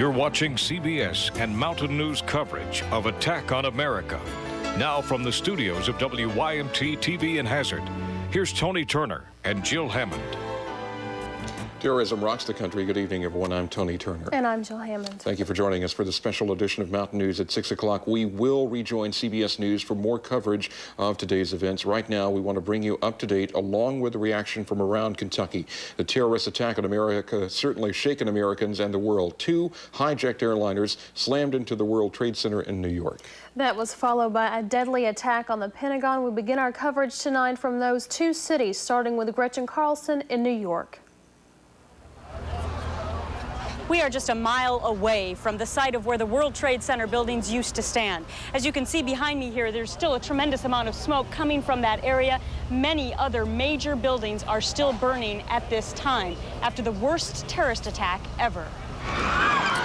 You're watching CBS and Mountain News coverage of Attack on America. Now from the studios of WYMT TV in Hazard, here's Tony Turner and Jill Hammond. Terrorism rocks the country. Good evening, everyone. I'm Tony Turner. And I'm Jill Hammond. Thank you for joining us for the special edition of Mountain News at 6 o'clock. We will rejoin CBS News for more coverage of today's events. Right now, we want to bring you up to date along with the reaction from around Kentucky. The terrorist attack on America certainly shaken Americans and the world. 2 hijacked airliners slammed into the World Trade Center in New York. That was followed by a deadly attack on the Pentagon. We begin our coverage tonight from those 2 cities, starting with Gretchen Carlson in New York. We are just a mile away from the site of where the World Trade Center buildings used to stand. As you can see behind me here, there's still a tremendous amount of smoke coming from that area. Many other major buildings are still burning at this time after the worst terrorist attack ever.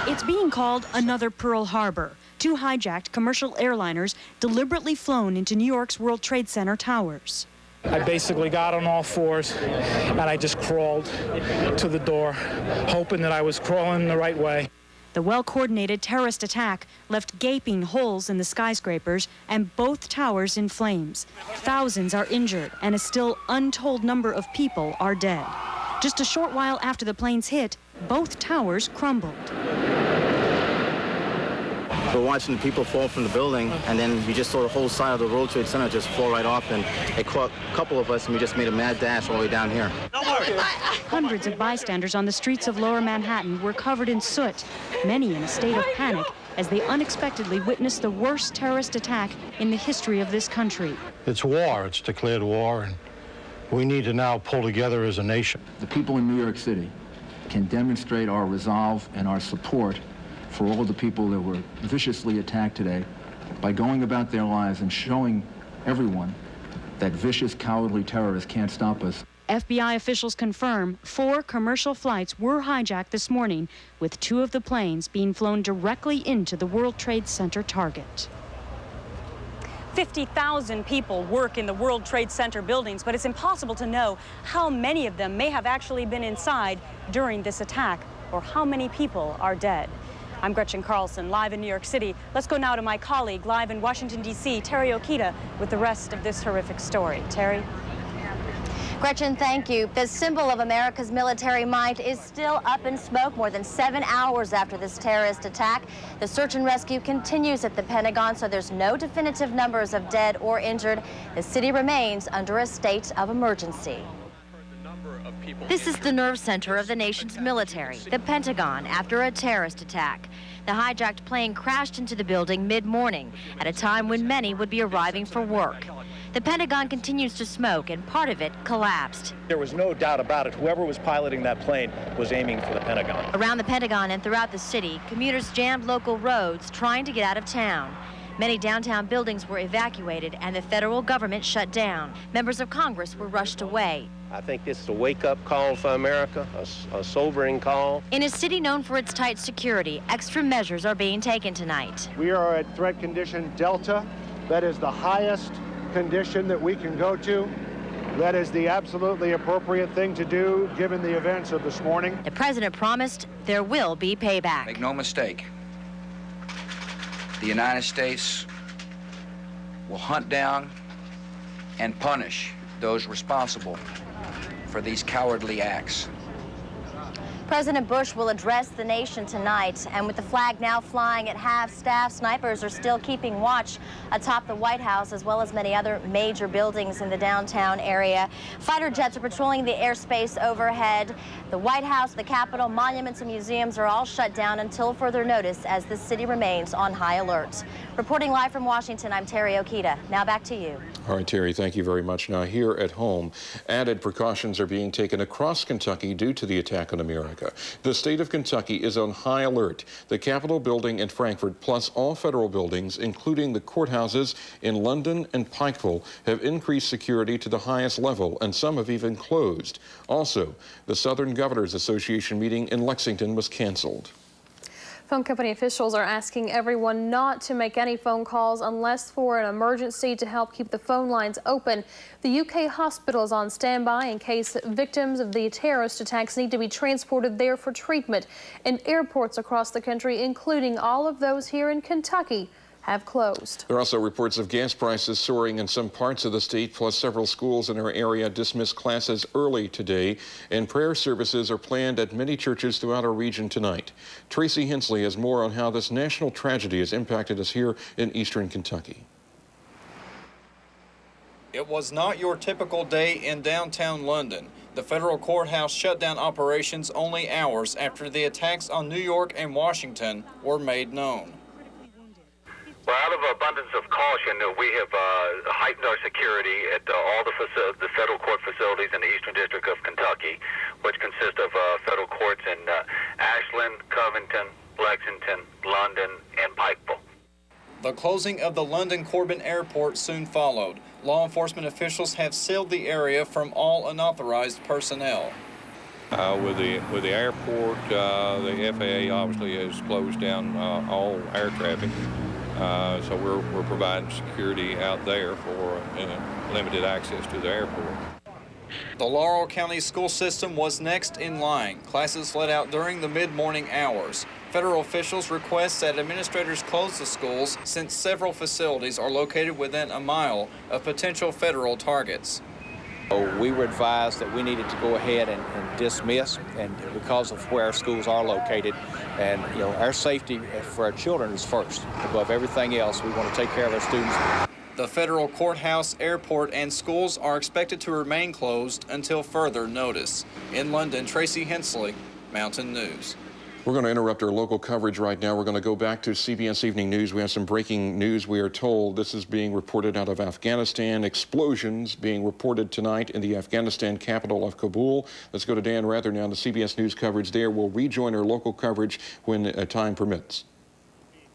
It's being called another Pearl Harbor. 2 hijacked commercial airliners deliberately flown into New York's World Trade Center towers. I basically got on all fours and I just crawled to the door, hoping that I was crawling the right way. The well-coordinated terrorist attack left gaping holes in the skyscrapers and both towers in flames. Thousands are injured and a still untold number of people are dead. Just a short while after the planes hit, both towers crumbled. We're watching the people fall from the building, and then you just saw the whole side of the World Trade Center just fall right off, and it caught a couple of us, and we just made a mad dash all the way down here. Hundreds of bystanders on the streets of Lower Manhattan were covered in soot, many in a state of panic as they unexpectedly witnessed the worst terrorist attack in the history of this country. It's war. It's declared war, and we need to now pull together as a nation. The people in New York City can demonstrate our resolve and our support for all the people that were viciously attacked today by going about their lives and showing everyone that vicious, cowardly terrorists can't stop us. FBI officials confirm 4 commercial flights were hijacked this morning, with 2 of the planes being flown directly into the World Trade Center target. 50,000 people work in the World Trade Center buildings, but it's impossible to know how many of them may have actually been inside during this attack or how many people are dead. I'm Gretchen Carlson, live in New York City. Let's go now to my colleague, live in Washington, D.C., Terry Okita, with the rest of this horrific story. Terry? Gretchen, thank you. The symbol of America's military might is still up in smoke more than 7 hours after this terrorist attack. The search and rescue continues at the Pentagon, so there's no definitive numbers of dead or injured. The city remains under a state of emergency. This is the nerve center of the nation's military, the Pentagon, after a terrorist attack. The hijacked plane crashed into the building mid-morning at a time when many would be arriving for work. The Pentagon continues to smoke, and part of it collapsed. There was no doubt about it. Whoever was piloting that plane was aiming for the Pentagon. Around the Pentagon and throughout the city, commuters jammed local roads trying to get out of town. Many downtown buildings were evacuated and the federal government shut down. Members of Congress were rushed away. I think this is a wake-up call for America, a sobering call. In a city known for its tight security, extra measures are being taken tonight. We are at threat condition Delta. That is the highest condition that we can go to. That is the absolutely appropriate thing to do given the events of this morning. The president promised there will be payback. Make no mistake. The United States will hunt down and punish those responsible for these cowardly acts. President Bush will address the nation tonight, and with the flag now flying at half-staff, snipers are still keeping watch atop the White House as well as many other major buildings in the downtown area. Fighter jets are patrolling the airspace overhead. The White House, the Capitol, monuments and museums are all shut down until further notice as the city remains on high alert. Reporting live from Washington, I'm Terry Okita. Now back to you. All right, Terry, thank you very much. Now, here at home, added precautions are being taken across Kentucky due to the attack on America. The state of Kentucky is on high alert. The Capitol building in Frankfort, plus all federal buildings, including the courthouses in London and Pikeville, have increased security to the highest level, and some have even closed. Also, the Southern Governors Association meeting in Lexington was canceled. Phone company officials are asking everyone not to make any phone calls unless for an emergency to help keep the phone lines open. The UK hospital is on standby in case victims of the terrorist attacks need to be transported there for treatment. And airports across the country, including all of those here in Kentucky, have closed. There are also reports of gas prices soaring in some parts of the state, plus several schools in our area dismissed classes early today, and prayer services are planned at many churches throughout our region tonight. Tracy Hensley has more on how this national tragedy has impacted us here in eastern Kentucky. It was not your typical day in downtown London. The federal courthouse shut down operations only hours after the attacks on New York and Washington were made known. Well, out of abundance of caution, we have heightened our security at all the federal court facilities in the Eastern District of Kentucky, which consist of federal courts in Ashland, Covington, Lexington, London, and Pikeville. The closing of the London Corbin Airport soon followed. Law enforcement officials have sealed the area from all unauthorized personnel. With the airport, the FAA obviously has closed down all air traffic. So we're providing security out there for limited access to the airport. The Laurel County school system was next in line. Classes let out during the mid-morning hours. Federal officials request that administrators close the schools since several facilities are located within a mile of potential federal targets. We were advised that we needed to go ahead and dismiss, and because of where our schools are located, and our safety for our children is first. Above everything else, we want to take care of our students. The federal courthouse, airport, and schools are expected to remain closed until further notice. In London, Tracy Hensley, Mountain News. We're going to interrupt our local coverage right now. We're going to go back to CBS Evening News. We have some breaking news. We are told this is being reported out of Afghanistan. Explosions being reported tonight in the Afghanistan capital of Kabul. Let's go to Dan Rather now. The CBS News coverage there. We'll rejoin our local coverage when time permits.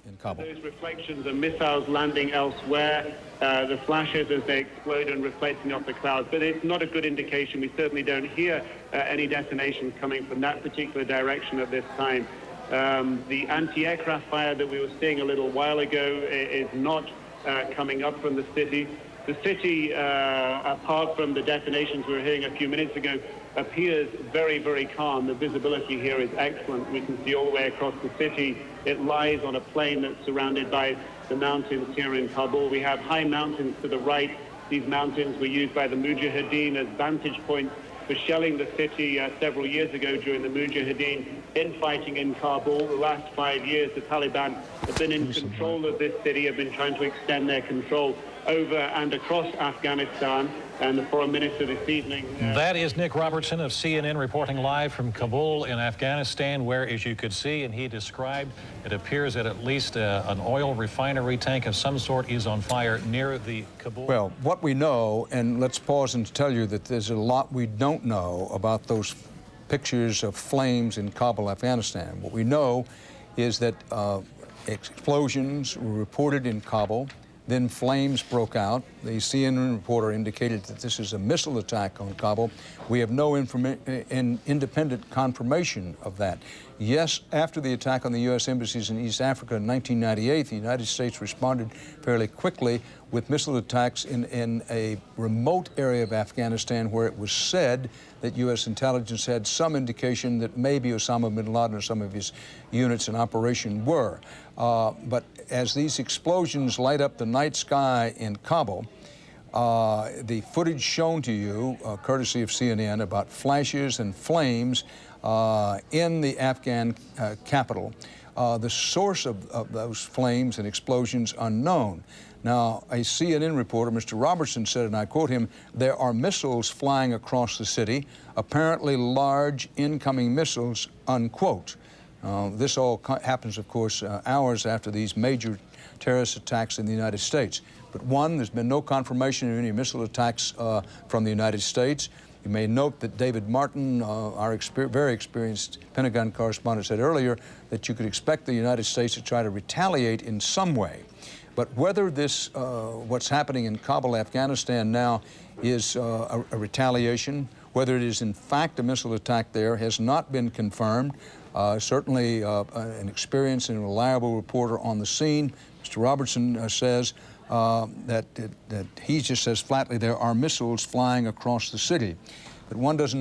In Kabul. Those reflections of missiles landing elsewhere, the flashes as they explode and reflecting off the clouds. But it's not a good indication. We certainly don't hear any detonations coming from that particular direction at this time. The anti-aircraft fire that we were seeing a little while ago is not coming up from the city. The city, apart from the detonations we were hearing a few minutes ago, appears very, very calm. The visibility here is excellent. We can see all the way across the city. It lies on a plain that's surrounded by the mountains here in Kabul. We have high mountains to the right. These mountains were used by the Mujahideen as vantage points for shelling the city several years ago during the Mujahideen infighting in Kabul. The last 5 years, the Taliban have been in control of this city, have been trying to extend their control over and across Afghanistan. And the foreign minister this evening. That is Nick Robertson of CNN reporting live from Kabul in Afghanistan, where, as you could see, and he described, it appears that at least an oil refinery tank of some sort is on fire near the Kabul. Well, what we know, and let's pause and tell you that there's a lot we don't know about those pictures of flames in Kabul, Afghanistan. What we know is that explosions were reported in Kabul. Then flames broke out. The CNN reporter indicated that this is a missile attack on Kabul. We have no independent confirmation of that. Yes, after the attack on the U.S. embassies in East Africa in 1998, the United States responded fairly quickly with missile attacks in a remote area of Afghanistan where it was said that U.S. intelligence had some indication that maybe Osama bin Laden or some of his units in operation were. But as these explosions light up the night sky in Kabul, the footage shown to you, courtesy of CNN, about flashes and flames in the Afghan capital, the source of those flames and explosions unknown. Now, a CNN reporter, Mr. Robertson, said, and I quote him, "There are missiles flying across the city, apparently large incoming missiles," unquote. This all happens, of course, hours after these major terrorist attacks in the United States. But one, there's been no confirmation of any missile attacks from the United States. You may note that David Martin, our very experienced Pentagon correspondent, said earlier that you could expect the United States to try to retaliate in some way. But whether this, what's happening in Kabul, Afghanistan now, is a retaliation, whether it is in fact a missile attack there, has not been confirmed. Certainly an experienced and reliable reporter on the scene. Mr. Robertson says that he just says flatly there are missiles flying across the city. But one doesn't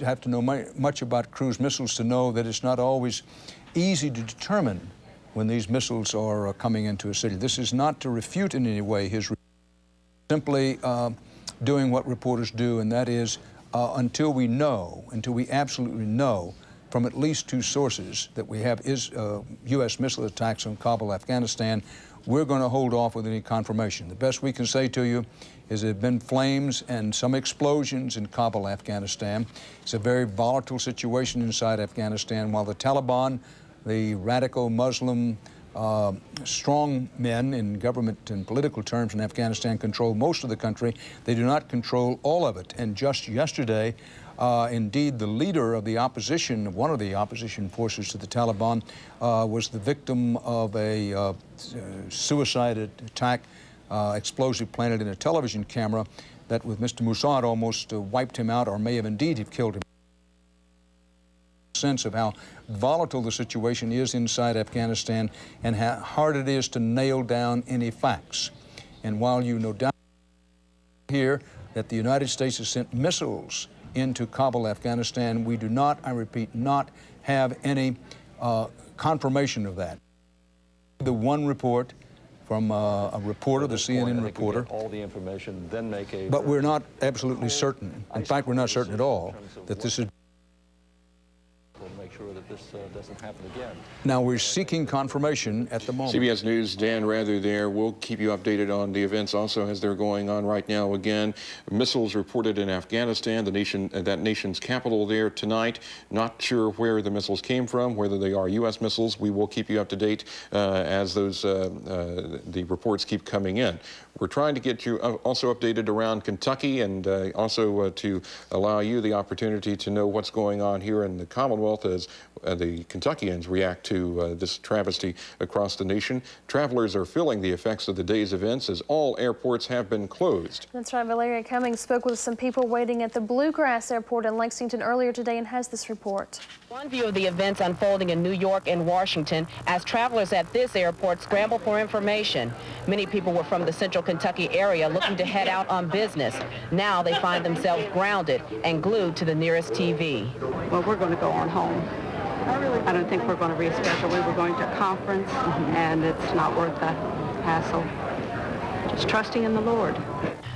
have to know much about cruise missiles to know that it's not always easy to determine when these missiles are coming into a city. This is not to refute in any way his simply doing what reporters do, and that is until we absolutely know from at least two sources that we have U.S. missile attacks on Kabul, Afghanistan, we're going to hold off with any confirmation. The best we can say to you is there have been flames and some explosions in Kabul, Afghanistan. It's a very volatile situation inside Afghanistan. While the Taliban, the radical Muslim strong men in government and political terms in Afghanistan, control most of the country, they do not control all of it. And just yesterday, indeed, the leader of the opposition, one of the opposition forces to the Taliban, was the victim of a suicide attack, explosive planted in a television camera that, with Mr. Mossad, almost wiped him out, or may have indeed have killed him. Sense of how volatile the situation is inside Afghanistan and how hard it is to nail down any facts. And while you no doubt hear that the United States has sent missiles into Kabul, Afghanistan, we do not, I repeat, not have any confirmation of that. The one report from a reporter, the CNN reporter, all the information, then make a... But we're not absolutely certain. In fact, we're not certain at all that this is... Make sure that this doesn't happen again. Now, we're seeking confirmation at the moment. CBS News' Dan Rather there. We'll keep you updated on the events also as they're going on right now. Again, missiles reported in Afghanistan, that nation's capital there tonight. Not sure where the missiles came from, whether they are U.S. missiles. We will keep you up to date as the reports keep coming in. We're trying to get you also updated around Kentucky and also to allow you the opportunity to know what's going on here in the Commonwealth as the Kentuckians react to this travesty across the nation. Travelers are feeling the effects of the day's events as all airports have been closed. That's right. Valeria Cummings spoke with some people waiting at the Bluegrass Airport in Lexington earlier today and has this report. One view of the events unfolding in New York and Washington as travelers at this airport scramble for information. Many people were from the central Kentucky area looking to head out on business. Now they find themselves grounded and glued to the nearest TV. Well, we're going to go on home. I don't think we're going to reschedule. We were going to a conference, and it's not worth the hassle. Just trusting in the Lord.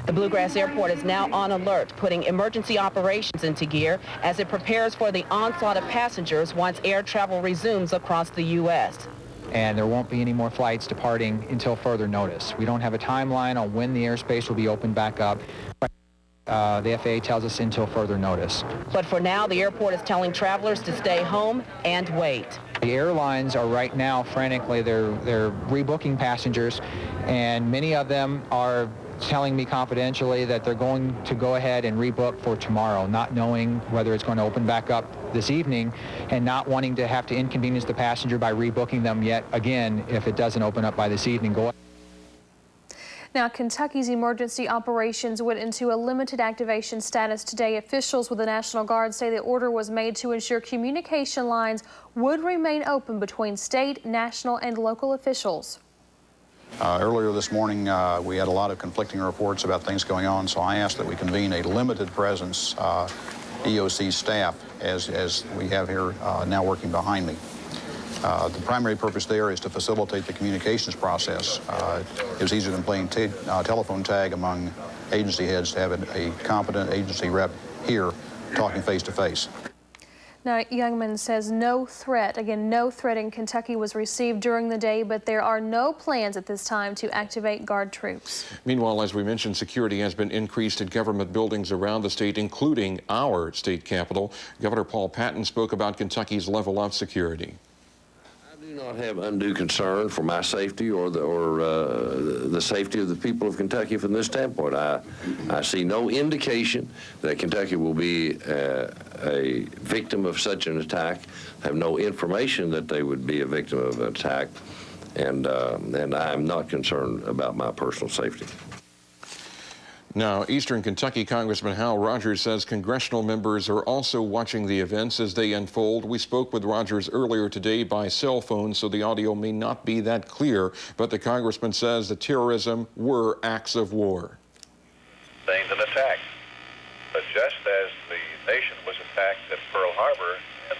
The Bluegrass Airport is now on alert, putting emergency operations into gear as it prepares for the onslaught of passengers once air travel resumes across the U.S. And there won't be any more flights departing until further notice. We don't have a timeline on when the airspace will be opened back up. The FAA tells us until further notice. But for now, the airport is telling travelers to stay home and wait. The airlines are right now frantically, they're rebooking passengers, and many of them are telling me confidentially that they're going to go ahead and rebook for tomorrow, not knowing whether it's going to open back up this evening and not wanting to have to inconvenience the passenger by rebooking them yet again if it doesn't open up by this evening. Now, Kentucky's emergency operations went into a limited activation status today. Officials with the National Guard say the order was made to ensure communication lines would remain open between state, national, and local officials. Earlier this morning, we had a lot of conflicting reports about things going on, so I asked that we convene a limited presence EOC staff as we have here now working behind me. The primary purpose there is to facilitate the communications process. It was easier than playing telephone tag among agency heads to have a competent agency rep here talking face to face. Now, Youngman says no threat in Kentucky was received during the day, but there are no plans at this time to activate Guard troops. Meanwhile, as we mentioned, security has been increased at government buildings around the state, including our state capitol. Governor Paul Patton spoke about Kentucky's level of security. I do not have undue concern for my safety or the safety of the people of Kentucky from this standpoint. I see no indication that Kentucky will be a victim of such an attack. I have no information that they would be a victim of an attack, and I'm not concerned about my personal safety. Now, Eastern Kentucky Congressman Hal Rogers says congressional members are also watching the events as they unfold. We spoke with Rogers earlier today by cell phone, so the audio may not be that clear, but the congressman says the terrorism were acts of war. Sustained an attack. But just as the nation was attacked at Pearl Harbor in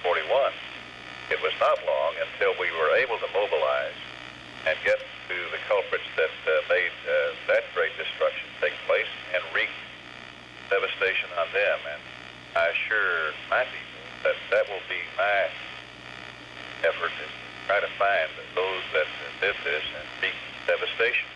1941, it was not long until we were able to mobilize and get to the culprits that made that great destruction take place and wreak devastation on them. And I assure my people that that will be my effort, is to try to find those that did this and wreak devastation.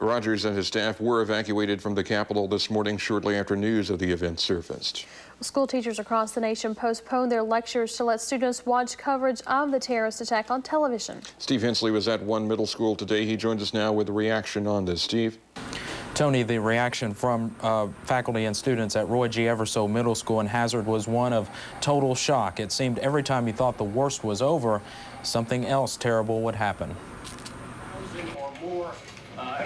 Rogers and his staff were evacuated from the Capitol this morning shortly after news of the event surfaced. School teachers across the nation postponed their lectures to let students watch coverage of the terrorist attack on television. Steve Hensley was at one middle school today. He joins us now with a reaction on this. Steve? Tony, the reaction from faculty and students at Roy G. Everso Middle School in Hazard was one of total shock. It seemed every time you thought the worst was over, something else terrible would happen.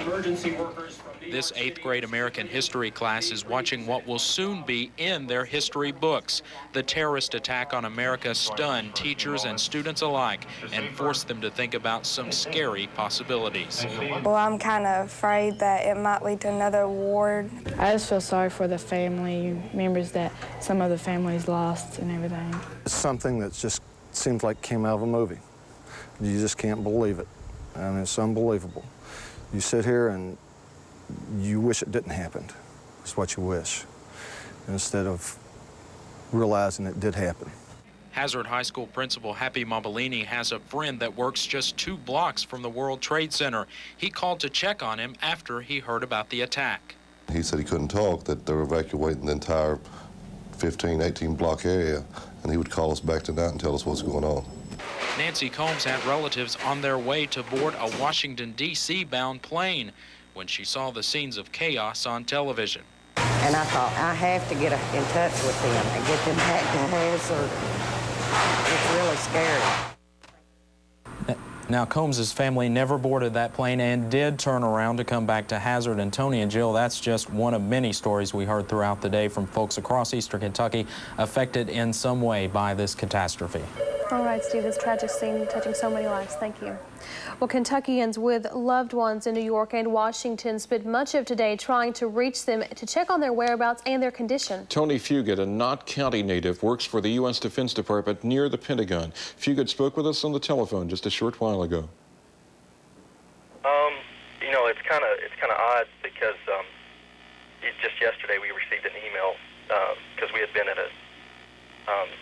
Emergency workers from This 8th grade American history class is watching what will soon be in their history books. The terrorist attack on America stunned teachers and students alike and forced them to think about some scary possibilities. Well, I'm kind of afraid that it might lead to another war. I just feel sorry for the family members that some of the families lost and everything. It's something that just seems like came out of a movie. You just can't believe it. I mean, it's unbelievable. You sit here and you wish it didn't happen. It's what you wish, instead of realizing it did happen. Hazard High School principal Happy Mobilini has a friend that works just 2 blocks from the World Trade Center. He called to check on him after he heard about the attack. He said he couldn't talk, that they were evacuating the entire 15, 18 block area, and he would call us back tonight and tell us what's going on. Nancy Combs had relatives on their way to board a Washington, D.C. bound plane when she saw the scenes of chaos on television. And I thought, I have to get in touch with them and get them back to Hazard. It's really scary. Now, Combs' family never boarded that plane and did turn around to come back to Hazard. And Tony and Jill, that's just one of many stories we heard throughout the day from folks across Eastern Kentucky affected in some way by this catastrophe. All right, Steve, this tragic scene touching so many lives. Thank you. Well, Kentuckians with loved ones in New York and Washington spent much of today trying to reach them to check on their whereabouts and their condition. Tony Fugate, a Knott County native, works for the U.S. Defense Department near the Pentagon. Fugate spoke with us on the telephone just a short while ago. You know, it's kind of odd because just yesterday we received an email because we had been at a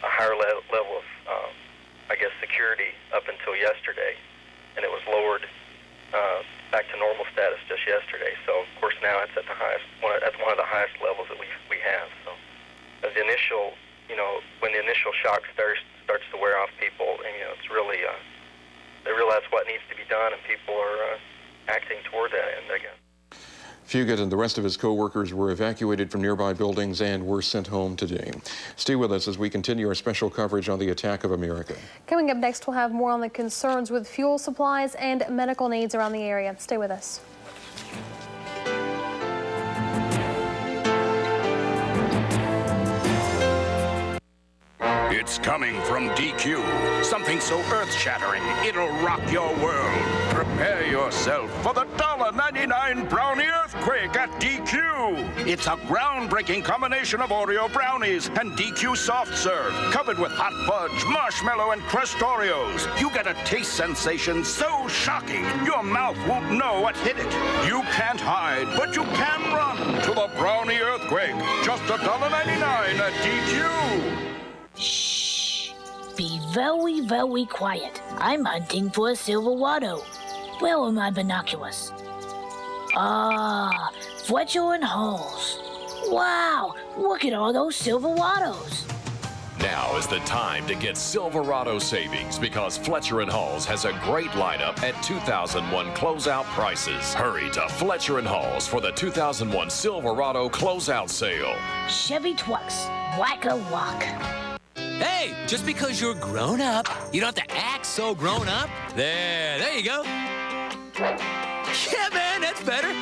higher level of I guess security up until yesterday, and it was lowered back to normal status just yesterday. So of course now it's at the highest, at one of the highest levels that we have. So as the initial, you know, when the initial shock starts to wear off people, and you know, it's really they realize what needs to be done, and people are acting toward that end, I guess. Fugate and the rest of his co-workers were evacuated from nearby buildings and were sent home today. Stay with us as we continue our special coverage on the attack of America. Coming up next, we'll have more on the concerns with fuel supplies and medical needs around the area. Stay with us. It's coming from DQ. Something so earth-shattering, it'll rock your world. Prepare yourself for the $1.99 brownie earthquake at DQ. It's a groundbreaking combination of Oreo brownies and DQ soft serve, covered with hot fudge, marshmallow, and crushed Oreos. You get a taste sensation so shocking, your mouth won't know what hit it. You can't hide, but you can run to the brownie earthquake. Just $1.99 at DQ. Shh. Be very, very quiet. I'm hunting for a silver watto. Where are my binoculars? Ah, Fletcher and Halls. Wow, look at all those silver wattos. Now is the time to get Silverado savings because Fletcher & Halls has a great lineup at 2001 closeout prices. Hurry to Fletcher & Halls for the 2001 Silverado closeout sale. Chevy Twux, whack-a-walk. Hey, just because you're grown up, you don't have to act so grown up. There you go. Yeah, man, that's better.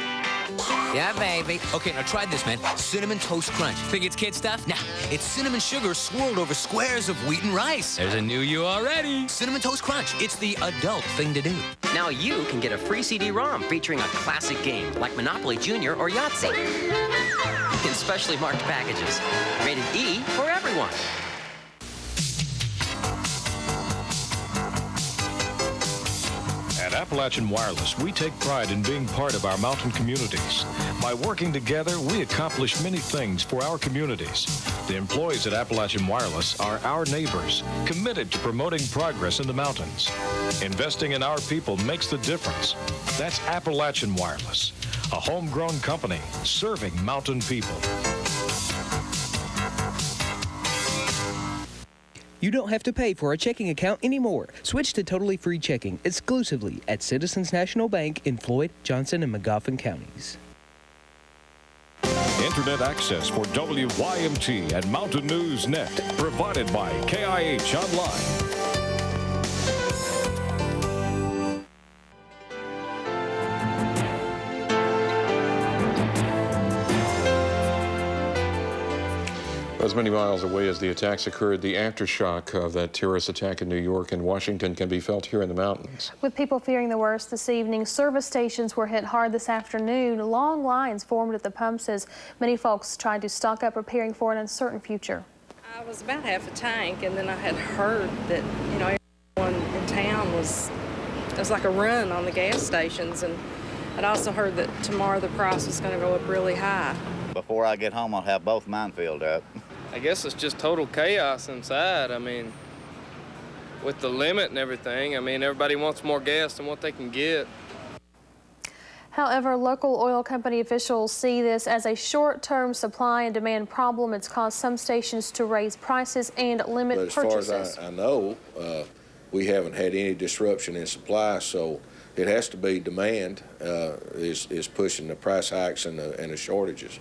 Yeah, baby. Okay, now try this, man. Cinnamon Toast Crunch. Think it's kid stuff? Nah, it's cinnamon sugar swirled over squares of wheat and rice. There's a new you already. Cinnamon Toast Crunch. It's the adult thing to do. Now you can get a free CD-ROM featuring a classic game like Monopoly Junior or Yahtzee in specially marked packages. Rated E for everyone. At Appalachian Wireless, we take pride in being part of our mountain communities. By working together, we accomplish many things for our communities. The employees at Appalachian Wireless are our neighbors, committed to promoting progress in the mountains. Investing in our people makes the difference. That's Appalachian Wireless, a homegrown company serving mountain people. You don't have to pay for a checking account anymore. Switch to totally free checking exclusively at Citizens National Bank in Floyd, Johnson, and Magoffin counties. Internet access for WYMT and Mountain News Net, provided by KIH Online. As many miles away as the attacks occurred, the aftershock of that terrorist attack in New York and Washington can be felt here in the mountains. With people fearing the worst this evening, service stations were hit hard this afternoon. Long lines formed at the pumps as many folks tried to stock up, preparing for an uncertain future. I was about half a tank, and then I had heard that, you know, everyone in town it was like a run on the gas stations, and I'd also heard that tomorrow the price was going to go up really high. Before I get home, I'll have both mine filled up. I guess it's just total chaos inside. I mean, with the limit and everything, I mean, everybody wants more gas than what they can get. However, local oil company officials see this as a short-term supply and demand problem. It's caused some stations to raise prices and limit purchases. As far as I know, we haven't had any disruption in supply, so it has to be demand is pushing the price hikes and the shortages.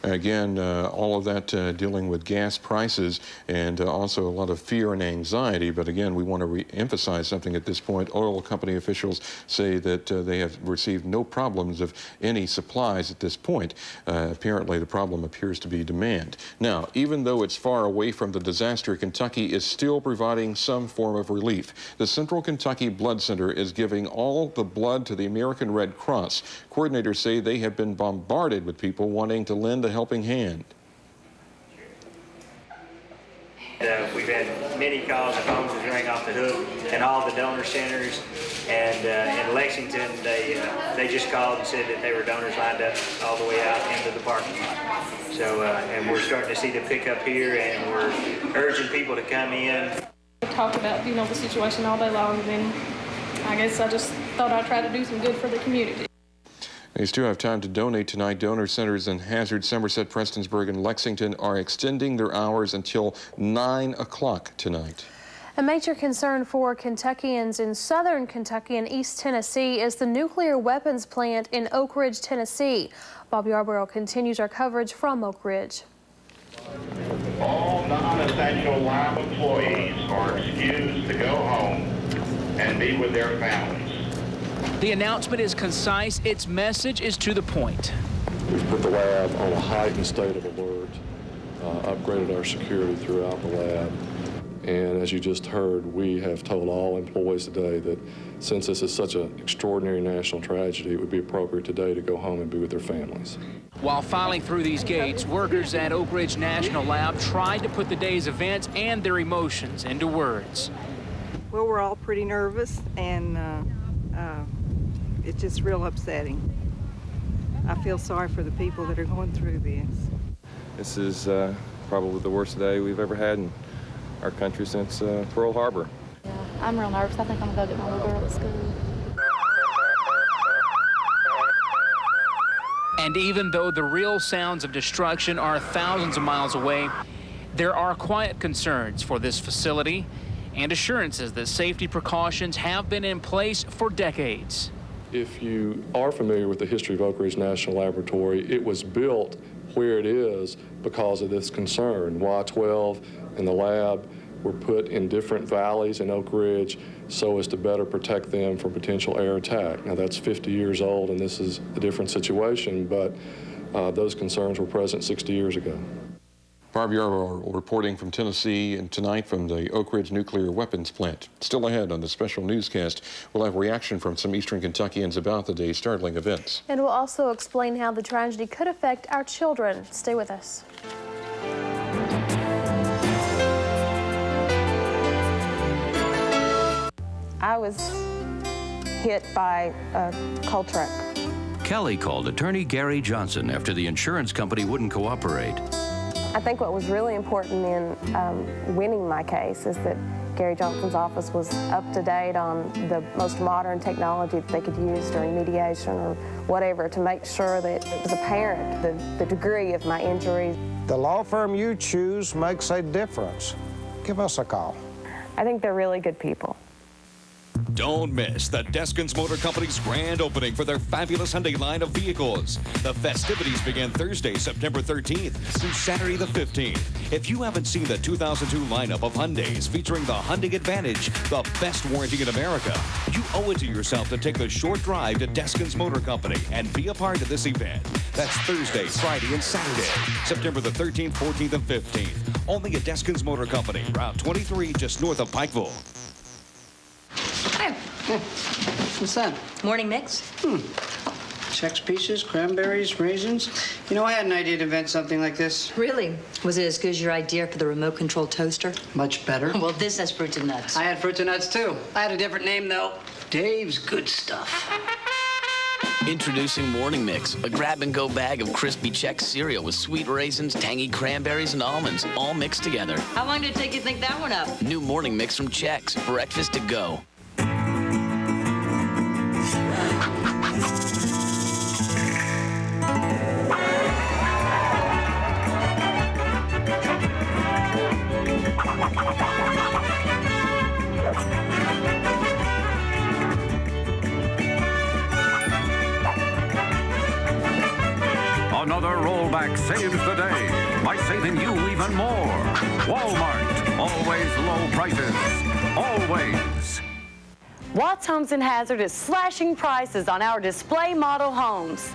Again, all of that dealing with gas prices and also a lot of fear and anxiety. But again, we want to re-emphasize something at this point. Oil company officials say that they have received no problems of any supplies at this point. Apparently, the problem appears to be demand. Now, even though it's far away from the disaster, Kentucky is still providing some form of relief. The Central Kentucky Blood Center is giving all the blood to the American Red Cross. Coordinators say they have been bombarded with people wanting to lend a helping hand. We've had many calls, the phones just rang off the hook, and all the donor centers. And in Lexington, they just called and said that there were donors lined up all the way out into the parking lot. So, and we're starting to see the pickup here, and we're urging people to come in. We talk about, you know, the situation all day long, and then I guess I just thought I'd try to do some good for the community. They still have time to donate tonight. Donor centers in Hazard, Somerset, Prestonsburg, and Lexington are extending their hours until 9 o'clock tonight. A major concern for Kentuckians in southern Kentucky and East Tennessee is the nuclear weapons plant in Oak Ridge, Tennessee. Bob Yarborough continues our coverage from Oak Ridge. All non-essential lab employees are excused to go home and be with their families. The announcement is concise. Its message is to the point. We've put the lab on a heightened state of alert, upgraded our security throughout the lab, and as you just heard, we have told all employees today that since this is such an extraordinary national tragedy, it would be appropriate today to go home and be with their families. While filing through these gates, workers at Oak Ridge National Lab tried to put the day's events and their emotions into words. Well, we're all pretty nervous, and it's just real upsetting. I feel sorry for the people that are going through this. This is probably the worst day we've ever had in our country since Pearl Harbor. Yeah, I'm real nervous. I think I'm gonna go get my little girl at school. And even though the real sounds of destruction are thousands of miles away, there are quiet concerns for this facility and assurances that safety precautions have been in place for decades. If you are familiar with the history of Oak Ridge National Laboratory, it was built where it is because of this concern. Y-12 and the lab were put in different valleys in Oak Ridge so as to better protect them from potential air attack. Now that's 50 years old and this is a different situation, but those concerns were present 60 years ago. Barb Yarrow reporting from Tennessee, and tonight from the Oak Ridge Nuclear Weapons Plant. Still ahead on the special newscast, we'll have reaction from some Eastern Kentuckians about the day's startling events. And we'll also explain how the tragedy could affect our children. Stay with us. I was hit by a coal truck. Kelly called attorney Gary Johnson after the insurance company wouldn't cooperate. I think what was really important in winning my case is that Gary Johnson's office was up to date on the most modern technology that they could use during mediation or whatever to make sure that it was apparent the degree of my injuries. The law firm you choose makes a difference. Give us a call. I think they're really good people. Don't miss the Deskins Motor Company's grand opening for their fabulous Hyundai line of vehicles. The festivities begin Thursday, September 13th through Saturday the 15th. If you haven't seen the 2002 lineup of Hyundais featuring the Hyundai Advantage, the best warranty in America, you owe it to yourself to take a short drive to Deskins Motor Company and be a part of this event. That's Thursday, Friday, and Saturday, September the 13th, 14th, and 15th. Only at Deskins Motor Company, Route 23, just north of Pikeville. Hi. What's that? Morning mix. Chex Pieces, cranberries, raisins. You know, I had an idea to invent something like this. Really? Was it as good as your idea for the remote control toaster? Much better. Well, this has fruits and nuts. I had fruits and nuts, too. I had a different name, though. Dave's Good Stuff. Introducing Morning Mix, a grab-and-go bag of crispy Chex cereal with sweet raisins, tangy cranberries, and almonds, all mixed together. How long did it take you to think that one up? New Morning Mix from Chex. Breakfast to go. Another rollback saves the day by saving you even more. Walmart, always low prices, always. Watts Homes and Hazard is slashing prices on our display model homes.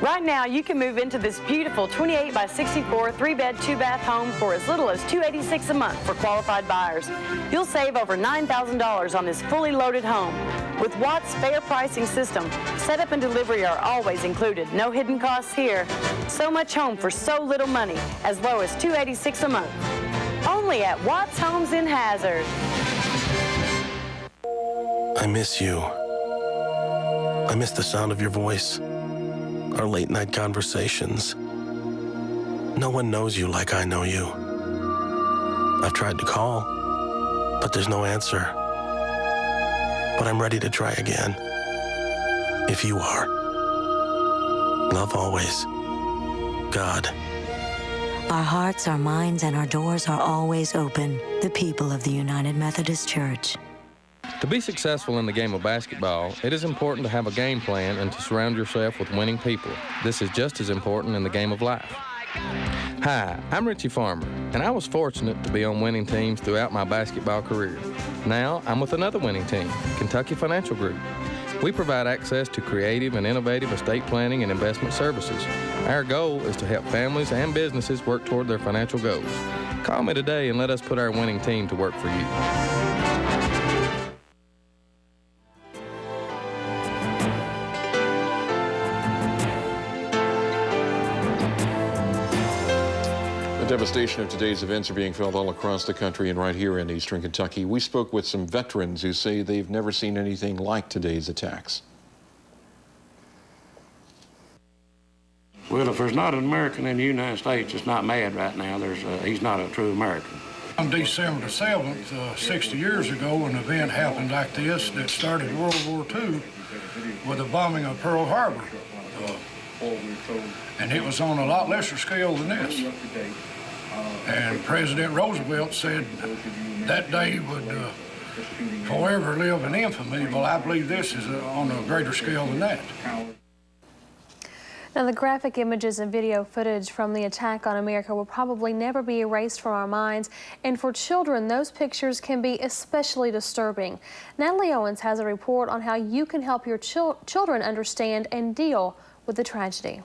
Right now, you can move into this beautiful 28 by 64 3-bed, 2-bath home for as little as $286 a month for qualified buyers. You'll save over $9,000 on this fully loaded home. With Watts' fair pricing system, setup and delivery are always included. No hidden costs here. So much home for so little money, as low as $286 a month. Only at Watts Homes and Hazard. I miss you. I miss the sound of your voice. Our late-night conversations. No one knows you like I know you. I've tried to call, but there's no answer. But I'm ready to try again. If you are. Love always. God. Our hearts, our minds, and our doors are always open. The people of the United Methodist Church. To be successful in the game of basketball, it is important to have a game plan and to surround yourself with winning people. This is just as important in the game of life. Hi, I'm Richie Farmer, and I was fortunate to be on winning teams throughout my basketball career. Now, I'm with another winning team, Kentucky Financial Group. We provide access to creative and innovative estate planning and investment services. Our goal is to help families and businesses work toward their financial goals. Call me today and let us put our winning team to work for you. The devastation of today's events are being felt all across the country and right here in Eastern Kentucky. We spoke with some veterans who say they've never seen anything like today's attacks. Well, if there's not an American in the United States that's not mad right now, he's not a true American. On December the 7th, 60 years ago, an event happened like this that started World War II with the bombing of Pearl Harbor. And it was on a lot lesser scale than this. And President Roosevelt said that day would forever live in infamy. Well, I believe this is on a greater scale than that. Now, the graphic images and video footage from the attack on America will probably never be erased from our minds, and for children, those pictures can be especially disturbing. Natalie Owens has a report on how you can help your children understand and deal with the tragedy.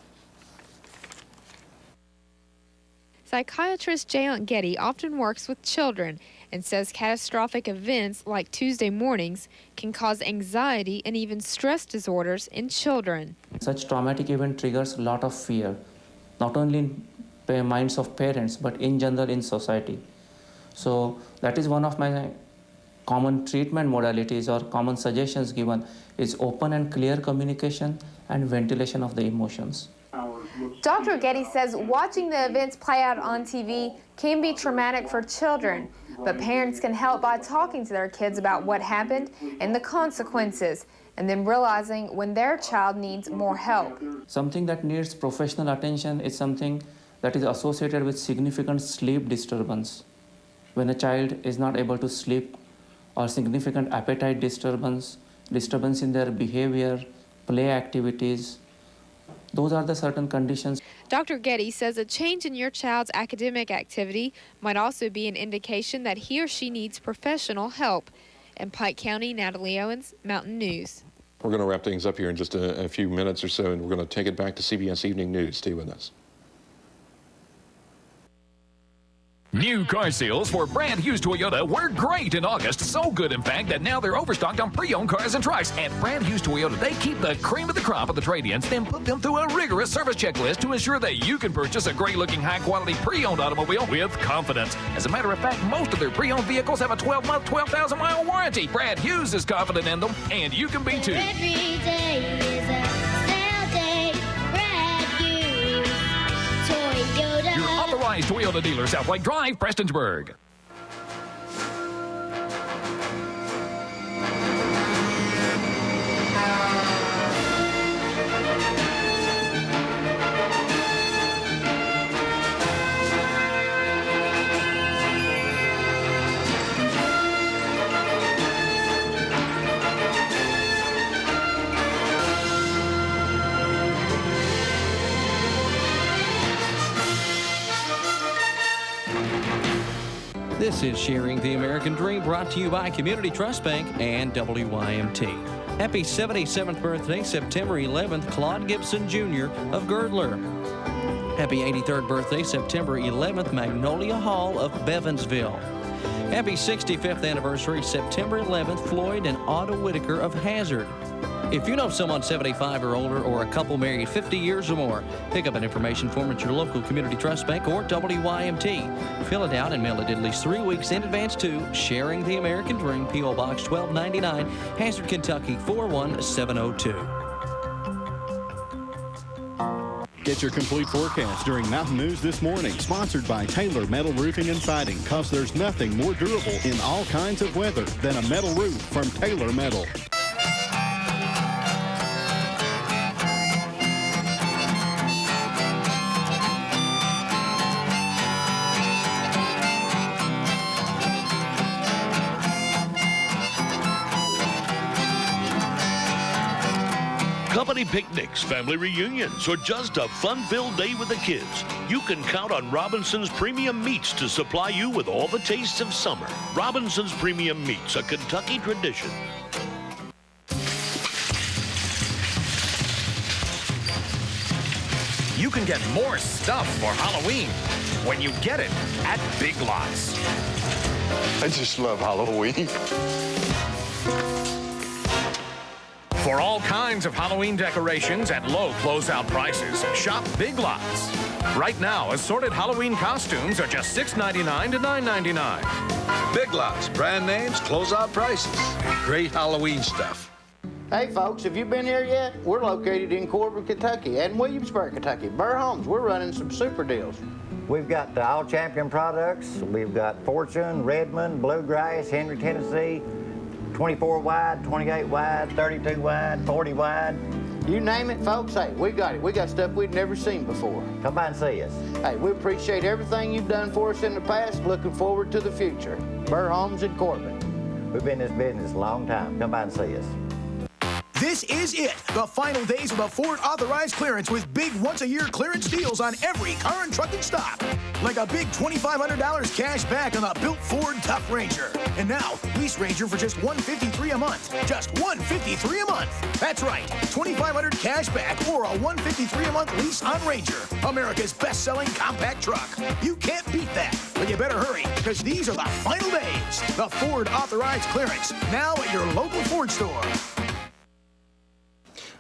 Psychiatrist Jayon Getty often works with children and says catastrophic events like Tuesday mornings can cause anxiety and even stress disorders in children. Such traumatic event triggers a lot of fear, not only in the minds of parents, but in general in society. So that is one of my common treatment modalities or common suggestions given is open and clear communication and ventilation of the emotions. Dr. Getty says watching the events play out on TV can be traumatic for children, but parents can help by talking to their kids about what happened and the consequences, and then realizing when their child needs more help. Something that needs professional attention is something that is associated with significant sleep disturbance. When a child is not able to sleep, or significant appetite disturbance in their behavior, play activities, those are the certain conditions. Dr. Getty says a change in your child's academic activity might also be an indication that he or she needs professional help. In Pike County, Natalie Owens, Mountain News. We're going to wrap things up here in just a few minutes or so, and we're going to take it back to CBS Evening News. Stay with us. New car sales for brand used Toyota were great in August. So good, in fact, that now they're overstocked on pre-owned cars and trucks. At brand used Toyota, they keep the cream of the crop of the trade-ins, then put them through a rigorous service checklist to ensure that you can purchase a great-looking, high-quality pre-owned automobile with confidence. As a matter of fact, most of their pre-owned vehicles have a 12-month, 12,000-mile warranty. Brad Hughes is confident in them, and you can be too. Every day is a sale day. Brad Hughes, Toyota. Your authorized Toyota dealer, South Lake Drive, Prestonsburg. This is Sharing the American Dream, brought to you by Community Trust Bank and WYMT. Happy 77th birthday, September 11th, Claude Gibson Jr. of Girdler. Happy 83rd birthday, September 11th, Magnolia Hall of Bevansville. Happy 65th anniversary, September 11th, Floyd and Otto Whitaker of Hazard. If you know someone 75 or older or a couple married 50 years or more, pick up an information form at your local Community Trust Bank or WYMT. Fill it out and mail it at least 3 weeks in advance to Sharing the American Dream, P.O. Box 1299, Hazard, Kentucky 41702. Get your complete forecast during Mountain News This Morning, sponsored by Taylor Metal Roofing and Siding, because there's nothing more durable in all kinds of weather than a metal roof from Taylor Metal. Company picnics, family reunions, or just a fun-filled day with the kids. You can count on Robinson's Premium Meats to supply you with all the tastes of summer. Robinson's Premium Meats, a Kentucky tradition. You can get more stuff for Halloween when you get it at Big Lots. I just love Halloween. For all kinds of Halloween decorations at low closeout prices, shop Big Lots. Right now, assorted Halloween costumes are just $6.99 to $9.99. Big Lots, brand names, closeout prices, and great Halloween stuff. Hey folks, have you been here yet? We're located in Corbin, Kentucky and Williamsburg, Kentucky. Burr Homes, we're running some super deals. We've got All Champion products. We've got Fortune, Redmond, Bluegrass, Henry, Tennessee, 24 wide, 28 wide, 32 wide, 40 wide. You name it, folks, hey, we got it. We got stuff we'd never seen before. Come by and see us. Hey, we appreciate everything you've done for us in the past. Looking forward to the future. Burr Homes in Corbin. We've been in this business a long time. Come by and see us. This is it, the final days of the Ford authorized clearance with big once-a-year clearance deals on every car and truck in stock. Like a big $2,500 cash back on the built Ford Tough Ranger. And now, lease Ranger for just $153 a month. Just $153 a month. That's right, $2,500 cash back or a $153 a month lease on Ranger, America's best-selling compact truck. You can't beat that, but you better hurry, because these are the final days. The Ford authorized clearance, now at your local Ford store.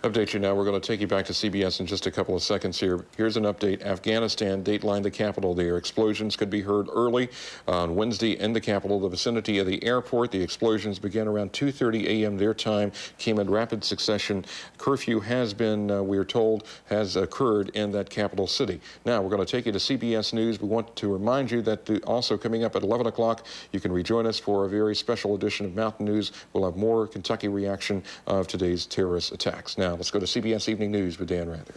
Update you now. We're going to take you back to CBS in just a couple of seconds here. Here's an update. Afghanistan, Dateline, the capital there. Explosions could be heard early on Wednesday in the capital, the vicinity of the airport. The explosions began around 2:30 a.m. their time, came in rapid succession. Curfew has been, we're told, has occurred in that capital city. Now, we're going to take you to CBS News. We want to remind you that also coming up at 11 o'clock, you can rejoin us for a very special edition of Mountain News. We'll have more Kentucky reaction of today's terrorist attacks. Now, let's go to CBS Evening News with Dan Rather.